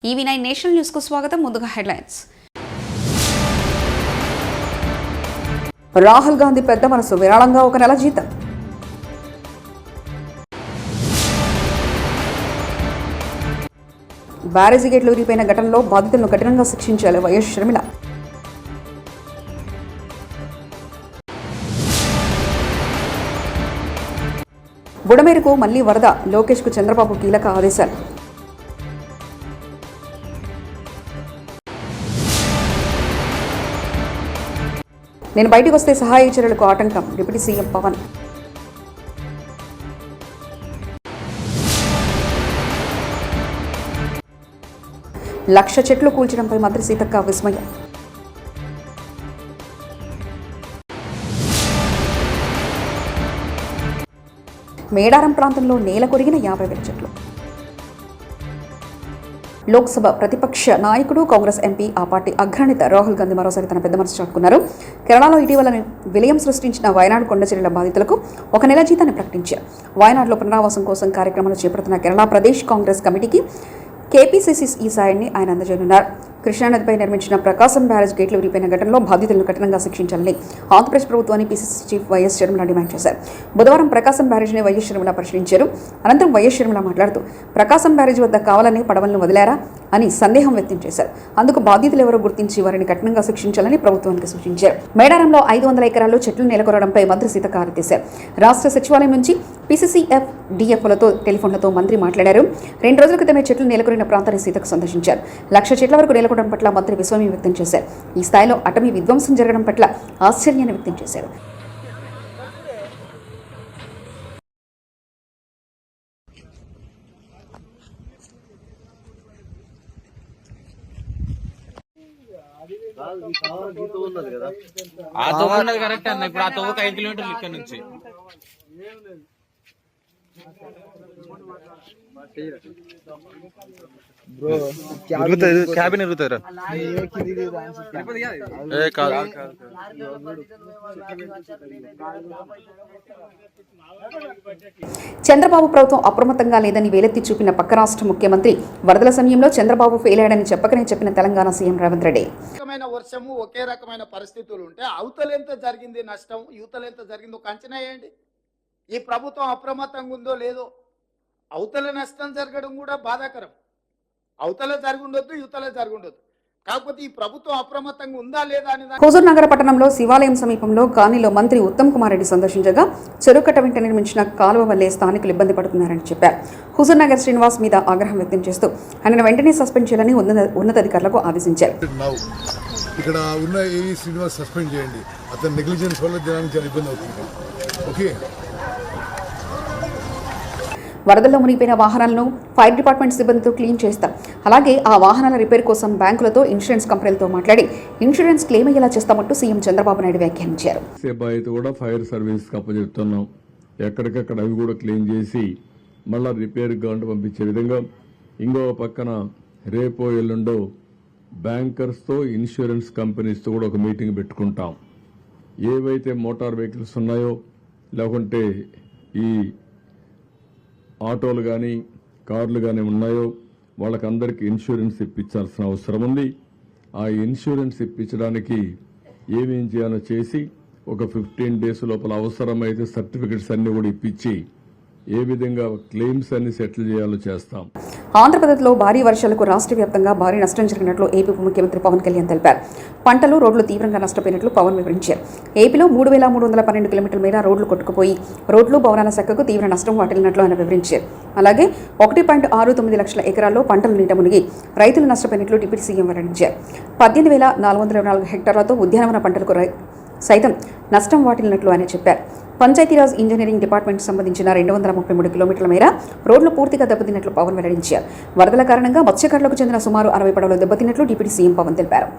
EV9 national news కు స్వాగతం. ముందుగా హెడ్లైన్స్. రాహుల్ గాంధీ పెద్ద మనసు, విరాళంగా 1 నెల జీతం. బ్యారేజీ గేట్లు ఊరిపోయిన ఘటనలో బాధితులను కఠినంగా శిక్షించాలి వైఎస్ షర్మిల. బుడమేరుకు మళ్లీ వరద, లోకేష్ కు చంద్రబాబు కీలక ఆదేశాలు. నేను బయటకు వస్తే సహాయ చర్యలకు ఆటంకం, డిప్యూటీ సీఎం పవన్. లక్ష చెట్లు కూల్చడంపై మంత్రి సీతక్క విస్మయం. మేడారం ప్రాంతంలో నేల కొరిగిన 50,000 చెట్లు. లోక్సభ ప్రతిపక్ష నాయకుడు కాంగ్రెస్ ఎంపీ ఆ పార్టీ అగ్రనేత రాహుల్ గాంధీ మరోసారి తన పెద్ద మనసు చాటుకున్నారు. కేరళలో ఇటీవల విలయం సృష్టించిన వయనాడు కొండ చర్యల బాధితులకు 1 నెల జీతాన్ని ప్రకటించారు. వయనాడులో పునరావాసం కోసం కార్యక్రమాలు చేపడుతున్న కేరళ ప్రదేశ్ కాంగ్రెస్ కమిటీకి కేపీసీసీ ఈ సాయాన్ని ఆయన అందజేయనున్నారు. కృష్ణానదిపై నిర్మించిన ప్రకాశం బ్యారేజ్ గేట్లు విరిపోయిన ఘటనలో బాధితులను కఠినంగా శిక్షించాలని ఆంధ్రప్రదేశ్ ప్రభుత్వాన్ని PCC chief YS Sharmila demand చేశారు. బుధవారం ప్రకాశం బ్యారేజ్ని వైఎస్ షర్మిల పరిశీలించారు. అనంతరం వైఎస్ షర్మిల మాట్లాడుతూ ప్రకాశం బ్యారేజ్ వద్ద కావాలని పడవలను వదిలారా అని సందేహం వ్యక్తం చేశారు. అందుకు బాధితులు ఎవరో గుర్తించి వారిని కఠినంగా శిక్షించాలని ప్రభుత్వానికి సూచించారు. మేడారంలో 500 ఎకరాల్లో చెట్లు నెలకొరడంపై మంత్రి సీతక్క ఆదేశారు. రాష్ట్ర సచివాలయం నుంచి పీసీసీఎఫ్ డిఎఫ్లతో టెలిఫోన్లతో మంత్రి మాట్లాడారు. 2 రోజుల క్రితమే చెట్లు నెలకొరిన ప్రాంతాన్ని సీతక్క సందర్శించారు. 1,00,000 చెట్ల వరకు నెలకొనడం పట్ల మంత్రి విస్మయం వ్యక్తం చేశారు. ఈ స్థాయిలో అటవీ విధ్వంసం జరగడం పట్ల ఆశ్చర్యాన్ని వ్యక్తం చేశారు. కరెక్ట్ అన్న. ఇప్పుడు ఆ తవ్వకు 5 కిలోమీటర్లు ఇక్కడ నుంచి క్యాబిన్ ఎరుగుతారా? చంద్రబాబు ప్రభుత్వం అప్రమత్తంగా లేదని వేలెత్తి చూపిన పక్క రాష్ట్ర ముఖ్యమంత్రి వరదల సమయంలో చంద్రబాబు ఫెయిల్ అయ్యాడని చెప్పకనే చెప్పిన తెలంగాణ సీఎం రేవంత్ రెడ్డి. వర్షము ఒకే రకమైన పరిస్థితులు ఉంటే అవతలెంత జరిగింది నష్టం, యువతలెంత జరిగిందో ఒక అంచనా వేయండి. ఈ ప్రభుత్వం అప్రమత్తంగా ఉందో లేదో. అవతల నష్టం జరగడం కూడా బాధాకరం. అవతల జరిగి ఉండొద్దు, యువతల జరిగి ఉండొద్దు. కాకపోతే ఈ ప్రభుత్వం అప్రమత్తంగా ఉందా లేదా అని. హుజూర్ నగర పట్టణంలో శివాలయం సమీపంలో కాలనీలో మంత్రి ఉత్తమ్ కుమార్ రెడ్డి సందర్శించగా చెరుకట్ట వెంట నిర్మించిన కాలువ వల్లే స్థానికులు ఇబ్బంది పడుతున్నారని చెప్పారు. హుజూర్ నగర్ శ్రీనివాస్ మీద ఆగ్రహం వ్యక్తం చేస్తూ ఆయనను వెంటనే సస్పెండ్ చేయాలని ఉన్నతాధికారులకు ఆదేశించారు. ఇక్కడ ఉన్న ఏవీ శ్రీనివాస్ సస్పెండ్ చేయండి. అతని నెగ్లిజెన్స్ వల్ల జనానికి చాలా ఇబ్బంది అవుతుంది. ఓకే. వరదల్లో మునిగిపోయిన వాహనాలను ఫైర్ డిపార్ట్మెంట్ సిబ్బందితో క్లీన్ చేస్తాం. అలాగే ఆ వాహనాల రిపేర్ కోసం బ్యాంకులతో, ఇన్సూరెన్స్ కంపెనీలతో మాట్లాడి ఇన్సూరెన్స్ క్లెయిమ్ అయ్యేలా చేస్తామంటూ సీఎం చంద్రబాబు నాయుడు వ్యాఖ్యానించారు. కూడా ఫైర్ సర్వీస్ అప్పచెప్తున్నాం. ఎక్కడికక్కడ అవి కూడా క్లీన్ చేసి మళ్ళా రిపేర్ గంట పంపించే విధంగా. ఇంకో పక్కన రేపో ఎల్లుండో బ్యాంకర్స్తో, ఇన్సూరెన్స్ కంపెనీస్తో కూడా ఒక మీటింగ్ పెట్టుకుంటాం. ఏవైతే మోటార్ వెహికల్స్ ఉన్నాయో, లేకుంటే ఈ ఆటోలు కానీ కార్లు కానీ ఉన్నాయో వాళ్ళకందరికీ ఇన్సూరెన్స్ ఇప్పించాల్సిన అవసరం ఉంది. ఆ ఇన్సూరెన్స్ ఇప్పించడానికి ఏమేం చేయాలో చేసి ఒక 15 days లోపల అవసరమైతే సర్టిఫికెట్స్ అన్ని కూడా ఇప్పించి ఏ విధంగా క్లెయిమ్స్ అన్ని సెటిల్ చేయాలో చేస్తాం. ఆంధ్రప్రదేశ్లో భారీ వర్షాలకు రాష్ట్ర వ్యాప్తంగా భారీ నష్టం జరిగినట్లు ఏపీ ఉప ముఖ్యమంత్రి పవన్ కళ్యాణ్ తెలిపారు. పంటలు, రోడ్లు తీవ్రంగా నష్టపోయినట్లు పవన్ వివరించారు. ఏపీలో 3,312 కిలోమీటర్ల మేర రోడ్లు కొట్టుకుపోయి రోడ్లు, భవనాల శాఖకు తీవ్ర నష్టం వాటిల్లినట్లు ఆయన వివరించారు. అలాగే 1.69 లక్షల ఎకరాల్లో పంటలు నీట మునిగి రైతులు నష్టపోయినట్లు డిప్యూటీ సీఎం వెల్లడించారు. 18,424 హెక్టార్లతో ఉద్యానవన పంటలకు సైతం నష్టం వాటిల్లినట్లు ఆయన చెప్పారు. పంచాయతీరాజ్ ఇంజనీరింగ్ డిపార్ట్మెంట్ సంబంధించిన 233 కిలోమీటర్ల మేర రోడ్లు పూర్తిగా దెబ్బతిన్నట్లు పవన్ వెల్లడించారు. వరదల కారణంగా మత్స్యకారులకు చెందిన సుమారు 60 పడవలు దెబ్బతిన్నట్లు డిప్యూటీ సీఎం పవన్ తెలిపారు.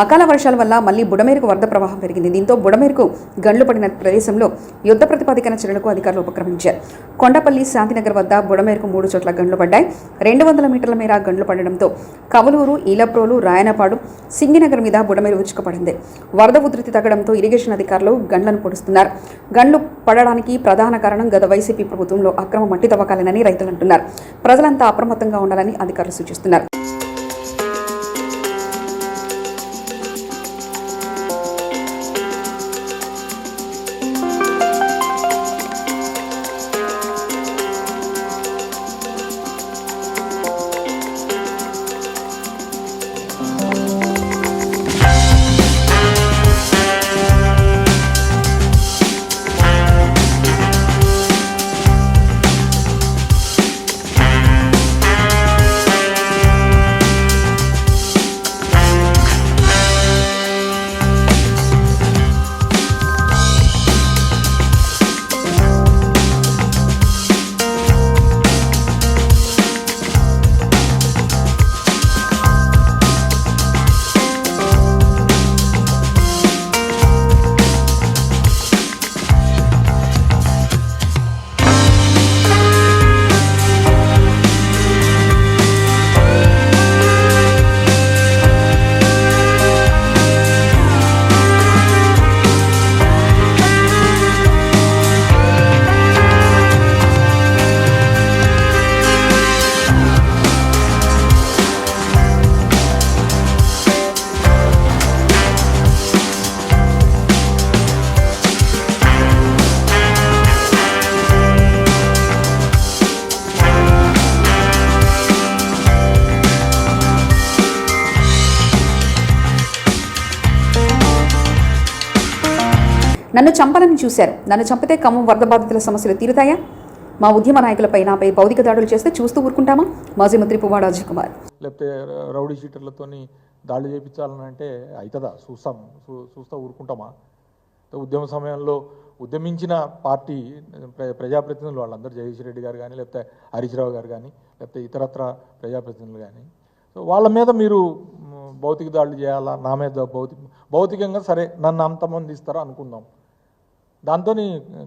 అకాల వర్షాల వల్ల మళ్లీ బుడమేరుకు వరద ప్రవాహం పెరిగింది. దీంతో బుడమేరుకు గండ్లు పడిన ప్రదేశంలో యుద్ధ ప్రతిపాదికన చర్యలకు అధికారులు ఉపక్రమించారు. కొండపల్లి శాంతినగర్ వద్ద బుడమేరుకు 3 చోట్ల గండ్లు పడ్డాయి. 200 మీటర్ల మేర గండ్లు పడడంతో కవలూరు, ఈలప్రోలు, రాయనపాడు, సింగినగర్ మీద బుడమేరు ఉచ్చుకుపడింది. వరద ఉధృతి తగ్గడంతో ఇరిగేషన్ అధికారులు గండ్లను పొడుస్తున్నారు. గండ్లు పడడానికి ప్రధాన కారణం గత వైసీపీ ప్రభుత్వంలో అక్రమ మట్టి తవ్వకాలేనని రైతులు అంటున్నారు. ప్రజలంతా అప్రమత్తంగా ఉండాలని అధికారులు సూచిస్తున్నారు. నన్ను చంపాలని చూశారు. నన్ను చంపితే ఖమ్మం వరద బాధితుల సమస్యలు తీరుతాయా? మా ఉద్యమ నాయకులపై నాపై భౌతిక దాడులు చేస్తే చూస్తూ ఊరుకుంటామా? మాజీ మంత్రి పువ్వాడ అజయ్ కుమార్. లేకపోతే రౌడీ షీటర్లతోని దాడులు చేయించాలని అంటే అవుతుందా? చూస్తా ఊరుకుంటామా? ఉద్యమ సమయంలో ఉద్యమించిన పార్టీ ప్రజాప్రతినిధులు వాళ్ళందరూ జగదీష్ రెడ్డి గారు కానీ, లేకపోతే హరీష్ రావు గారు కానీ, లేకపోతే ఇతరత్ర ప్రజాప్రతినిధులు కానీ, సో వాళ్ళ మీద మీరు భౌతిక దాడులు చేయాలా? నా మీద భౌతికంగా సరే నన్ను అంతమంది ఇస్తారా అనుకుందాం. దాంతో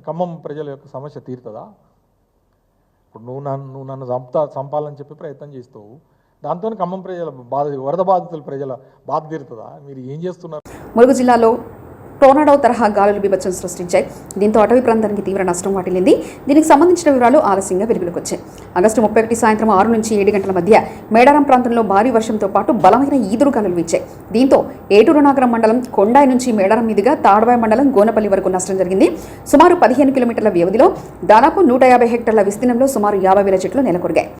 ఖమ్మం ప్రజల యొక్క సమస్య తీరుతుందా? ఇప్పుడు నువ్వు నన్ను చంపాలని చెప్పి ప్రయత్నం చేస్తావు. దాంతో ఖమ్మం ప్రజల వరద బాధితుల ప్రజల బాధ తీరుతుందా? మీరు ఏం చేస్తున్నారు? ములుగు జిల్లాలో టోర్నాడో తరహా గాలులు బీభత్సం సృష్టించాయి. దీంతో అటవీ ప్రాంతానికి తీవ్ర నష్టం వాటిల్లింది. దీనికి సంబంధించిన వివరాలు ఆలస్యంగా వెలుగులోకి వచ్చాయి. ఆగస్టు 31 సాయంత్రం 6 నుంచి 7 గంటల మధ్య మేడారం ప్రాంతంలో భారీ వర్షంతో పాటు బలమైన ఈదురు గాలులు వీచాయి. దీంతో ఏటూరు నాగరం మండలం కొండాయి నుంచి మేడారం మీదుగా తాడవాయి మండలం గోనపల్లి వరకు నష్టం జరిగింది. సుమారు 15 కిలోమీటర్ల వ్యవధిలో దాదాపు 150 హెక్టార్ల విస్తీర్ణంలో సుమారు 50,000 చెట్లు నెలకొరిగాయి.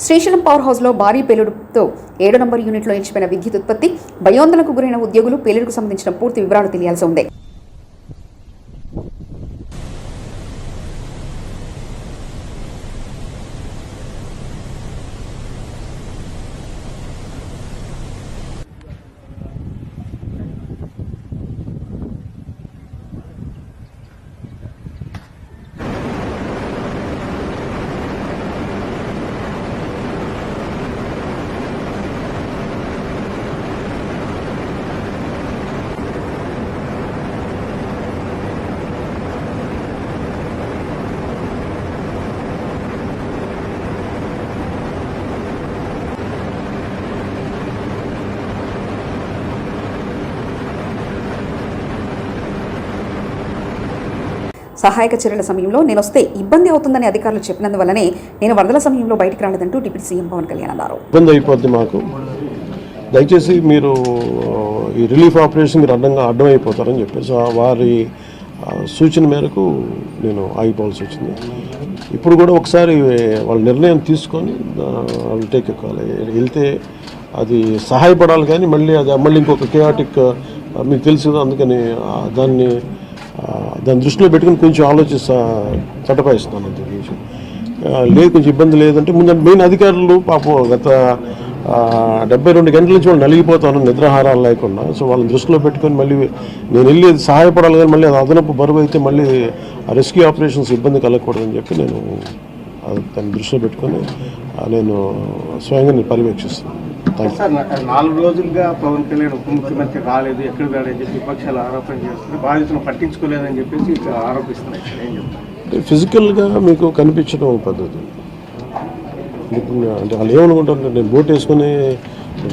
శ్రీశైలం పవర్ హౌస్లో భారీ పేలుడుతో 7 నంబర్ యూనిట్లో నిలిచిపోయిన విద్యుత్ ఉత్పత్తి, భయోందనకు గురైన ఉద్యోగులు, పేలుడుకు సంబంధించిన పూర్తి వివరాలు తెలియాల్సి ఉంది. సహాయక చర్యల సమయంలో నేను వస్తే ఇబ్బంది అవుతుందని అధికారులు చెప్పినందువల్లనే నేను వరదల సమయంలో బయటికి రాలేదంటూ డిప్యూటీ సీఎం పవన్ కళ్యాణ్ అన్నారు. ఇబ్బంది అయిపోద్ది మాకు, దయచేసి మీరు ఈ రిలీఫ్ ఆపరేషన్ మీరు అడ్డం అయిపోతారని చెప్పేసి వారి సూచన మేరకు నేను ఆగిపోవాల్సి వచ్చింది. ఇప్పుడు కూడా ఒకసారి వాళ్ళ నిర్ణయం తీసుకొని వాళ్ళు టేక్ ఎక్కాలి. వెళ్తే అది సహాయపడాలి కానీ మళ్ళీ ఇంకొక కేయాటిక్ మీకు తెలుసు కదా, అందుకని దాన్ని దృష్టిలో పెట్టుకుని కొంచెం చట్టపాయిస్తున్నాను అంతే విషయం. లేదు కొంచెం ఇబ్బంది లేదంటే ముందు మెయిన్ అధికారులు పాపం గత 72 గంటల నుంచి వాళ్ళు నలిగిపోతాను నిద్రాహారాలు లేకుండా. సో వాళ్ళని దృష్టిలో పెట్టుకొని మళ్ళీ నేను వెళ్ళి సహాయపడాలి కానీ మళ్ళీ అది అదనపు బరువు అయితే మళ్ళీ ఆ రెస్క్యూ ఆపరేషన్స్ ఇబ్బంది కలగకూడదని చెప్పి నేను దాన్ని దృష్టిలో పెట్టుకొని నేను స్వయంగా నేను పర్యవేక్షిస్తున్నాను. సార్ 4 రోజులుగా పవన్ కళ్యాణ్ ఉప ముఖ్యమంత్రి రాలేదు, ఎక్కడ రాలేదని చెప్పి విపక్షాలు ఆరోపణ చేస్తున్నారు, బాధితులను పట్టించుకోలేదని చెప్పేసి ఆరోపిస్తున్నారు. ఏం చెప్తారు? ఫిజికల్గా మీకు కనిపించడం పద్ధతి అంటే వాళ్ళు ఏమనుకుంటారు, నేను బోట్ వేసుకొని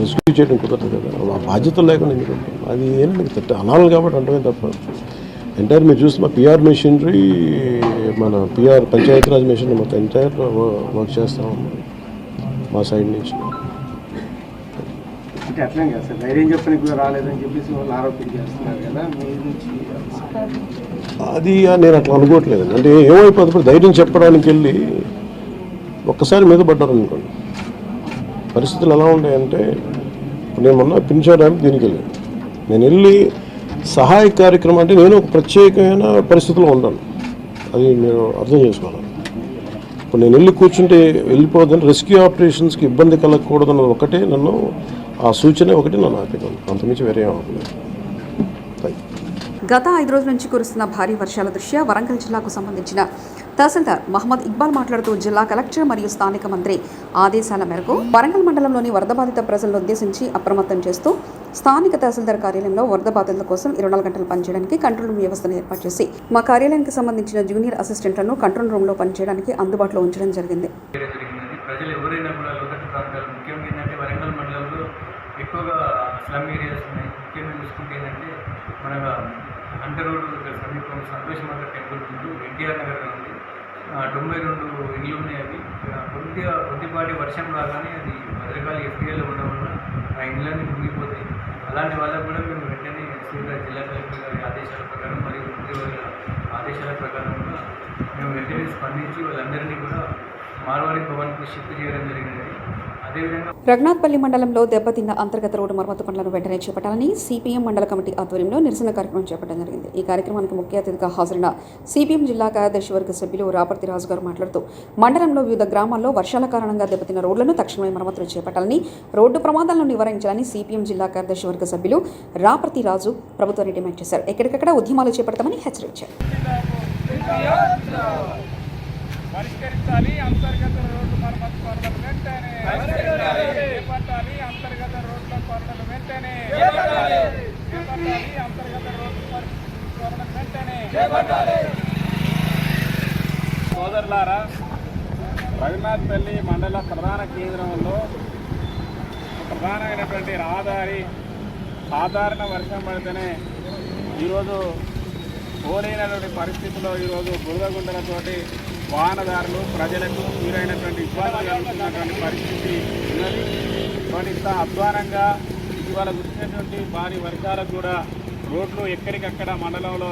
రెస్క్యూ చేయడం కుదరదు కదా, ఆ బాధ్యతలు లేకుండా ఎందుకు అది ఏంటంటే అనాలి కాబట్టి అంటే తప్ప ఎంటైర్ మీరు చూస్తే మా పిఆర్ మెషినరీ మన పిఆర్ పంచాయతీరాజ్ మెషినరీ మొత్తం ఎంటైర్ వర్క్ చేస్తాం మా సైడ్ నుంచి. అంటే అట్లా కదా సార్, ధైర్యం చెప్పడానికి కూడా రాలేదని చెప్పేసి వాళ్ళు ఆరోపణ చేస్తున్నారు కదా మీ నుంచి. అది నేను అట్లా అనుకోవట్లేదండి. అంటే ఏమైపోతుంది, ధైర్యం చెప్పడానికి వెళ్ళి ఒక్కసారి మీద పడ్డారు అనుకోండి, పరిస్థితులు ఎలా ఉంటాయంటే నేను మొన్న పింఛా డ్యామ్ దీనికి వెళ్ళాను. నేను వెళ్ళి సహాయ కార్యక్రమం అంటే నేను ఒక ప్రత్యేకమైన పరిస్థితిలో ఉన్నాను, అది మీరు అర్థం చేసుకోవాలి. ఇప్పుడు నేను వెళ్ళి కూర్చుంటే వెళ్ళిపోదని రెస్క్యూ ఆపరేషన్స్కి ఇబ్బంది కలగకూడదన్న ఒకటే నన్ను ఆ సూచన ఒకటి నన్ను ఆపేదాను, అంతమించి వేరే అవ్వలేదు. గత 5 రోజుల నుంచి కురుస్తున్న భారీ వర్షాల దృష్ట్యా వరంగల్ జిల్లాకు సంబంధించిన తహసీల్దార్ మహమ్మద్ ఇక్బాల్ మాట్లాడుతూ జిల్లా కలెక్టర్ మరియు స్థానిక మంత్రి ఆదేశాల మేరకు వరంగల్ మండలంలోని వరద బాధిత ప్రజలను ఉద్దేశించి అప్రమత్తం చేస్తూ స్థానిక తహసీల్దార్ కార్యాలయంలో వరద బాధితుల కోసం 24 గంటలు పనిచేయడానికి కంట్రోల్ రూమ్ వ్యవస్థను ఏర్పాటు చేసి మా కార్యాలయానికి సంబంధించిన జూనియర్ అసిస్టెంట్లను కంట్రోల్ రూమ్లో పనిచేయడానికి అందుబాటులో ఉంచడం జరిగింది. ప్రజలు ఎవరైనా కూడా లోతట్టు ప్రాంతాలు ముఖ్యంగా ఏంటంటే వరంగల్ మండలంలో ఎక్కువగా స్లమ్ ఏరియాస్ ఉన్నాయి. ముఖ్యంగా చూసుకుంటే ఏంటంటే మన అంట రోడ్డు సమీపం సంతోషమాత టెంపుల్ ముందు ఎన్టీఆర్ నగర్ ఉంది, 92 ఇళ్ళు ఉన్నాయి. అవి కొద్దిపాటి వర్షం రాగానే అది భద్రకాళి ఎఫ్టీఏలో ఉండడం వల్ల ఆ ఇళ్ళన్నీ మునిగిపోతాయి. అలాంటి వాళ్ళకు కూడా మేము వెంటనే జిల్లా కలెక్టర్ గారి ఆదేశాల ప్రకారం మరియు మంత్రివర్గ ఆదేశాల ప్రకారం కూడా మేము వెంటనే స్పందించి వాళ్ళందరినీ కూడా మార్వాడి భవన్కు షిఫ్ట్ చేయడం జరిగినది. రఘునాథ్పల్లి మండలంలో దెబ్బతిన్న అంతర్గత రోడ్డు మరమ్మతు పనులను వెంటనే చేపట్టాలని సిపిఎం మండల కమిటీ ఆధ్వర్యంలో నిరసన కార్యక్రమం చేపట్టడం జరిగింది. ఈ కార్యక్రమానికి ముఖ్య అతిథిగా హాజరైన సిపిఎం జిల్లా కార్యదర్శి వర్గ సభ్యులు రాపర్తి రాజు గారు మాట్లాడుతూ మండలంలో వివిధ గ్రామాల్లో వర్షాల కారణంగా దెబ్బతిన్న రోడ్లను తక్షణమే మరమ్మతులు చేపట్టాలని, రోడ్డు ప్రమాదాలను నివారించాలని సిపిఎం జిల్లా కార్యదర్శి వర్గ సభ్యులు రాపర్తి రాజు ప్రభుత్వాన్ని డిమాండ్ చేశారు. ఎక్కడికక్కడ ఉద్యమాలు చేపడతామని హెచ్చరించారు. పరిష్కరించాలి, అంతర్గత రోడ్డు మరమ్మతు పనులను వెంటనే చేపట్టాలి, అంతర్గత రోడ్ల పనులను వెంటనే చేపట్టాలి, అంతర్గత రోడ్డు పనులను వెంటనే చేపట్టాలి. సోదరులారా, రఘునాథ్పల్లి మండల ప్రధాన కేంద్రంలో ప్రధానమైనటువంటి రహదారి సాధారణ వర్షం పడితేనే ఈరోజు పోలేనటువంటి పరిస్థితుల్లో ఈరోజు బురదగుండలతోటి వాహనదారులు ప్రజలకు తీరైనటువంటి ఇబ్బందులు కలుగుతున్నటువంటి పరిస్థితి ఉన్నది. ఇంత అధ్వానంగా ఇవాళ వచ్చినటువంటి భారీ వర్షాలకు కూడా రోడ్లు ఎక్కడికక్కడ మండలంలో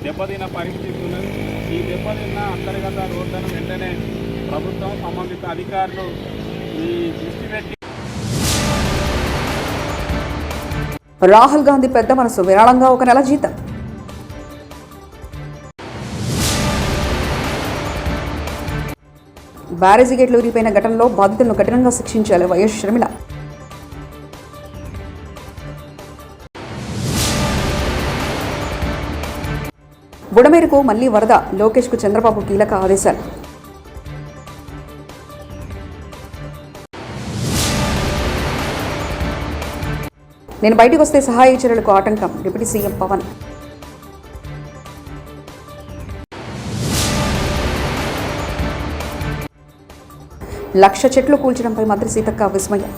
దెబ్బతిన్న పరిస్థితి ఉన్నది. ఈ దెబ్బతిన్న అంతర్గత రోడ్లను వెంటనే ప్రభుత్వం సంబంధిత అధికారులు ఈ దృష్టి పెట్టి రాహుల్ గాంధీ పెద్ద మనసు, విరాళంగా 1 నెల జీతం. బ్యారేజీ గేట్లు ఊరిపోయిన ఘటనలో బాధితులను కఠినంగా శిక్షించాలి వైఎస్ షర్మిల. బుడమేరుకు మళ్లీ వరద, లోకేష్కు చంద్రబాబు కీలక ఆదేశాలు. నేను బయటకు వస్తే సహాయ చర్యలకు ఆటంకం, డిప్యూటీ సీఎం పవన్. లక్ష చెట్లు కూల్చడంపై మంత్రి సీతక్క విస్మయం.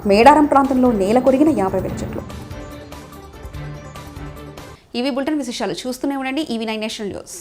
మేడారం ప్రాంతంలో నేల కొరిగిన 50,000 చెట్లు. ఇవి బులెటిన్ విశేషాలు. చూస్తూనే ఉండండి EV9 నేషనల్ న్యూస్.